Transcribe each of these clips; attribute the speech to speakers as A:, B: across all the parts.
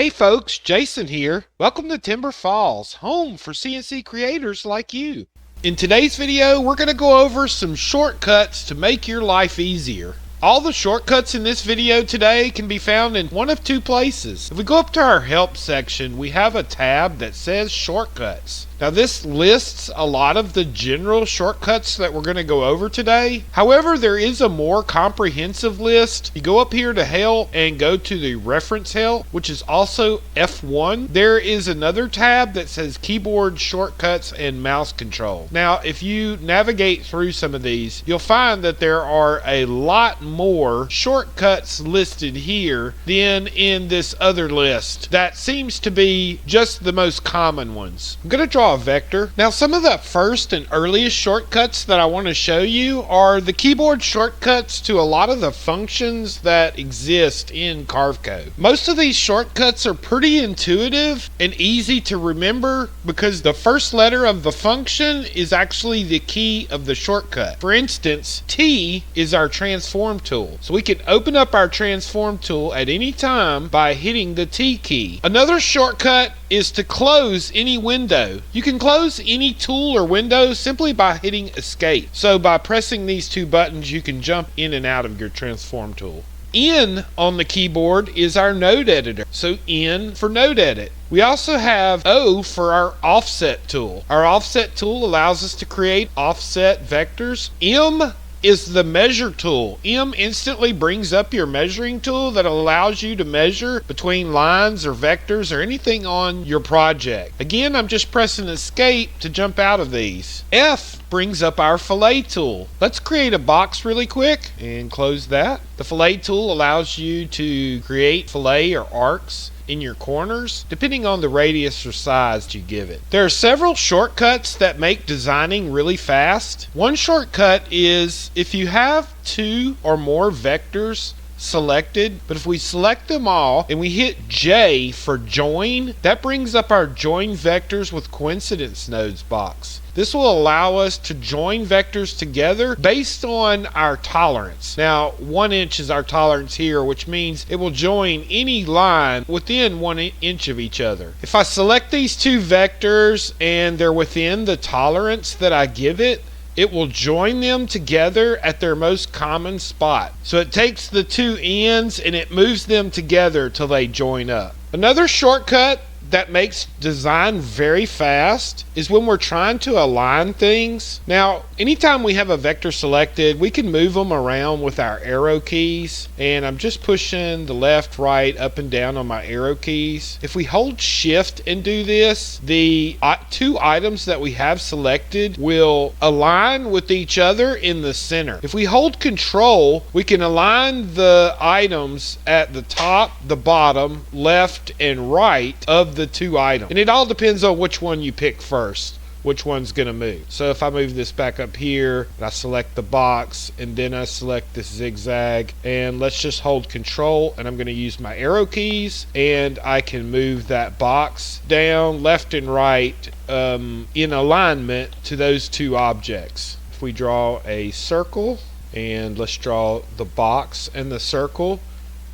A: Hey folks, Jason here. Welcome to Timberfalls, home for CNC creators like you. In today's video, we're going to go over some shortcuts to make your life easier. All the shortcuts in this video today can be found in one of two places. If we go up to our help section, we have a tab that says shortcuts. Now this lists a lot of the general shortcuts that we're going to go over today. However, there is a more comprehensive list. You go up here to help and go to the reference help, which is also F1. There is another tab that says keyboard shortcuts and mouse control. Now if you navigate through some of these, you'll find that there are a lot more shortcuts listed here than in this other list. That seems to be just the most common ones. I'm going to draw a vector. Now some of the first and earliest shortcuts that I want to show you are the keyboard shortcuts to a lot of the functions that exist in Carveco. Most of these shortcuts are pretty intuitive and easy to remember because the first letter of the function is actually the key of the shortcut. For instance, T is our transform tool. So we can open up our transform tool at any time by hitting the T key. Another shortcut is to close any window. You can close any tool or window simply by hitting escape. So by pressing these two buttons, you can jump in and out of your transform tool. N on the keyboard is our node editor. So N for node edit. We also have O for our offset tool. Our offset tool allows us to create offset vectors. M is the measure tool. M instantly brings up your measuring tool that allows you to measure between lines or vectors or anything on your project. Again, I'm just pressing escape to jump out of these. F brings up our fillet tool. Let's create a box really quick and close that. The fillet tool allows you to create fillet or arcs in your corners, depending on the radius or size you give it. There are several shortcuts that make designing really fast. One shortcut is if you have two or more vectors selected, but if we select them all and we hit J for join, that brings up our join vectors with coincidence nodes box. This will allow us to join vectors together based on our tolerance. Now 1 inch is our tolerance here, which means it will join any line within 1 inch of each other. If I select these two vectors and they're within the tolerance that I give it, it will join them together at their most common spot. So it takes the two ends and it moves them together till they join up. Another shortcut that makes design very fast is when we're trying to align things. Now, anytime we have a vector selected, we can move them around with our arrow keys, and I'm just pushing the left, right, up and down on my arrow keys. If we hold shift and do this, the two items that we have selected will align with each other in the center. If we hold control, we can align the items at the top, the bottom, left, and right of the two items. And it all depends on which one you pick first, which one's going to move. So if I move this back up here, and I select the box, and then I select this zigzag, and let's just hold control, and I'm going to use my arrow keys, and I can move that box down left and right in alignment to those two objects. If we draw a circle, and let's draw the box and the circle,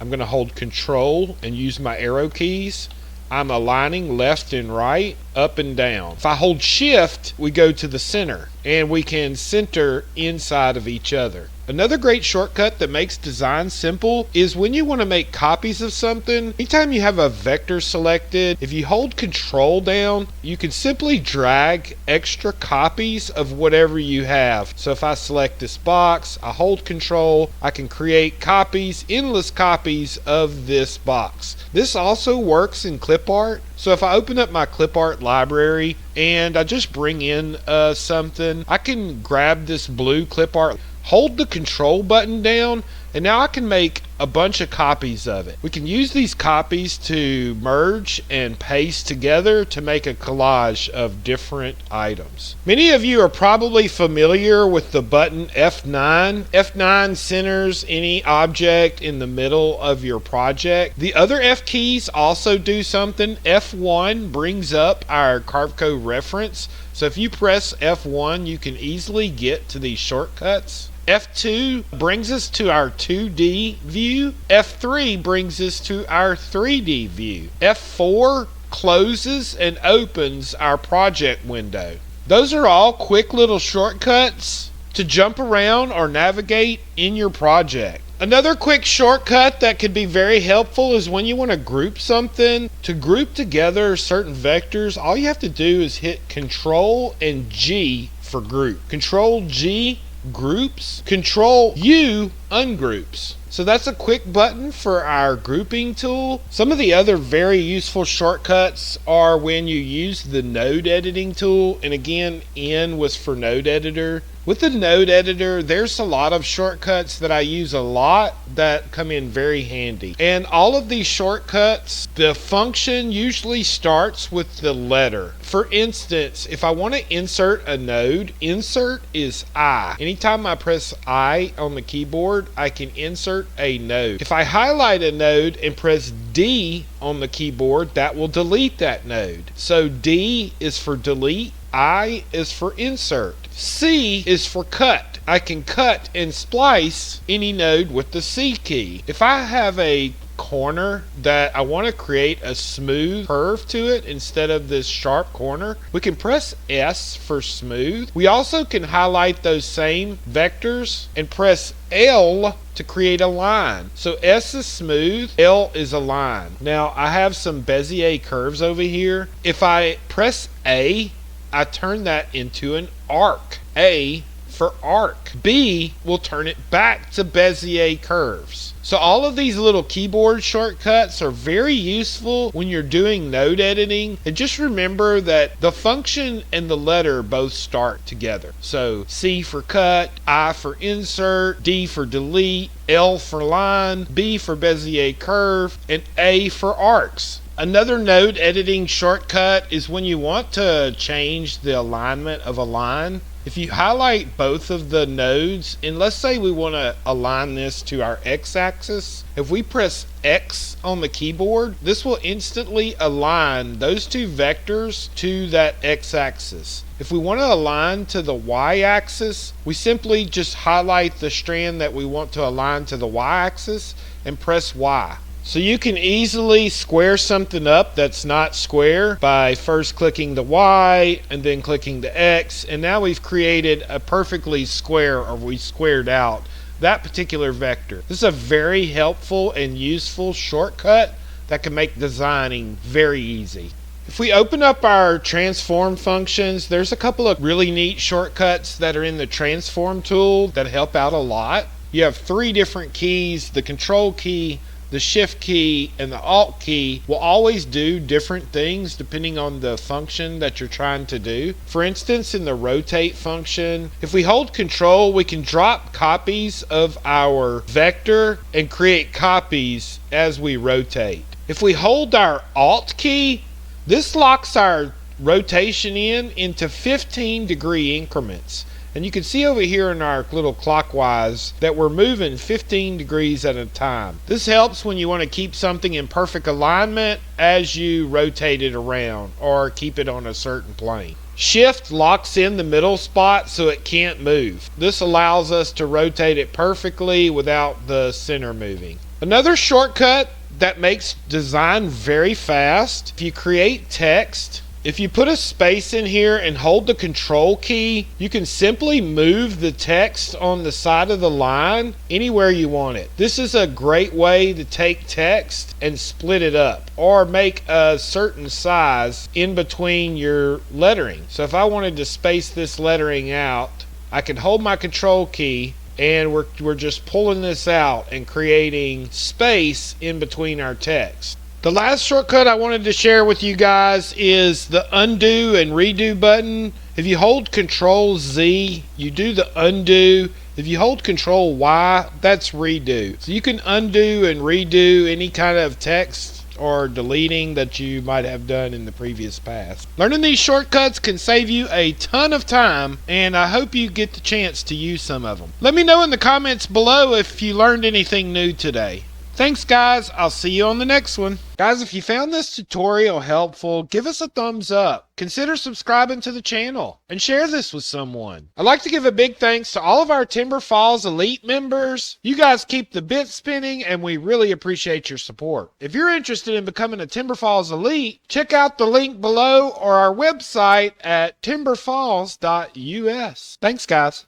A: I'm going to hold control and use my arrow keys. I'm aligning left and right, up and down. If I hold shift, we go to the center, and we can center inside of each other. Another great shortcut that makes design simple is when you want to make copies of something. Anytime you have a vector selected, if you hold control down, you can simply drag extra copies of whatever you have. So if I select this box, I hold control, I can create copies, endless copies of this box. This also works in clip art. So if I open up my clip art library and I just bring in something, I can grab this blue clip art, hold the control button down, and now I can make a bunch of copies of it. We can use these copies to merge and paste together to make a collage of different items. Many of you are probably familiar with the button F9. F9 centers any object in the middle of your project. The other F keys also do something. F1 brings up our Carveco reference. So if you press F1, you can easily get to these shortcuts. F2 brings us to our 2D view. F3 brings us to our 3D view. F4 closes and opens our project window. Those are all quick little shortcuts to jump around or navigate in your project. Another quick shortcut that could be very helpful is when you want to group something. To group together certain vectors, all you have to do is hit Control and G for group. Control G groups, Control U ungroups. So that's a quick button for our grouping tool. Some of the other very useful shortcuts are when you use the node editing tool, and again, N was for node editor. With the node editor, there's a lot of shortcuts that I use a lot that come in very handy. And all of these shortcuts, the function usually starts with the letter. For instance, if I want to insert a node, insert is I. Anytime I press I on the keyboard, I can insert a node. If I highlight a node and press D on the keyboard, that will delete that node. So D is for delete, I is for insert. C is for cut. I can cut and splice any node with the C key. If I have a corner that I want to create a smooth curve to it instead of this sharp corner, we can press S for smooth. We also can highlight those same vectors and press L to create a line. So S is smooth, L is a line. Now I have some Bezier curves over here. If I press A, I turn that into an arc. A for arc. B will turn it back to Bezier curves. So all of these little keyboard shortcuts are very useful when you're doing node editing. And just remember that the function and the letter both start together. So C for cut, I for insert, D for delete, L for line, B for Bezier curve, and A for arcs. Another node editing shortcut is when you want to change the alignment of a line. If you highlight both of the nodes, and let's say we want to align this to our x-axis, if we press X on the keyboard, this will instantly align those two vectors to that x-axis. If we want to align to the y-axis, we simply just highlight the strand that we want to align to the y-axis and press Y. So you can easily square something up that's not square by first clicking the Y and then clicking the X, and now we've created a perfectly square, or we squared out that particular vector. This is a very helpful and useful shortcut that can make designing very easy. If we open up our transform functions, there's a couple of really neat shortcuts that are in the transform tool that help out a lot. You have 3 different keys: the control key, the shift key, and the alt key will always do different things depending on the function that you're trying to do. For instance, in the rotate function, if we hold control, we can drop copies of our vector and create copies as we rotate. If we hold our alt key, this locks our rotation into 15-degree increments. And you can see over here in our little clockwise that we're moving 15 degrees at a time. This helps when you want to keep something in perfect alignment as you rotate it around or keep it on a certain plane. Shift locks in the middle spot so it can't move. This allows us to rotate it perfectly without the center moving. Another shortcut that makes design very fast, if you create text, if you put a space in here and hold the control key, you can simply move the text on the side of the line anywhere you want it. This is a great way to take text and split it up or make a certain size in between your lettering. So if I wanted to space this lettering out, I can hold my control key and we're just pulling this out and creating space in between our text. The last shortcut I wanted to share with you guys is the undo and redo button. If you hold Control Z, you do the undo. If you hold Control Y, that's redo. So you can undo and redo any kind of text or deleting that you might have done in the previous past. Learning these shortcuts can save you a ton of time, and I hope you get the chance to use some of them. Let me know in the comments below if you learned anything new today. Thanks guys, I'll see you on the next one. Guys, if you found this tutorial helpful, give us a thumbs up. Consider subscribing to the channel and share this with someone. I'd like to give a big thanks to all of our Timberfalls Elite members. You guys keep the bit spinning and we really appreciate your support. If you're interested in becoming a Timberfalls Elite, check out the link below or our website at timberfalls.us. Thanks guys.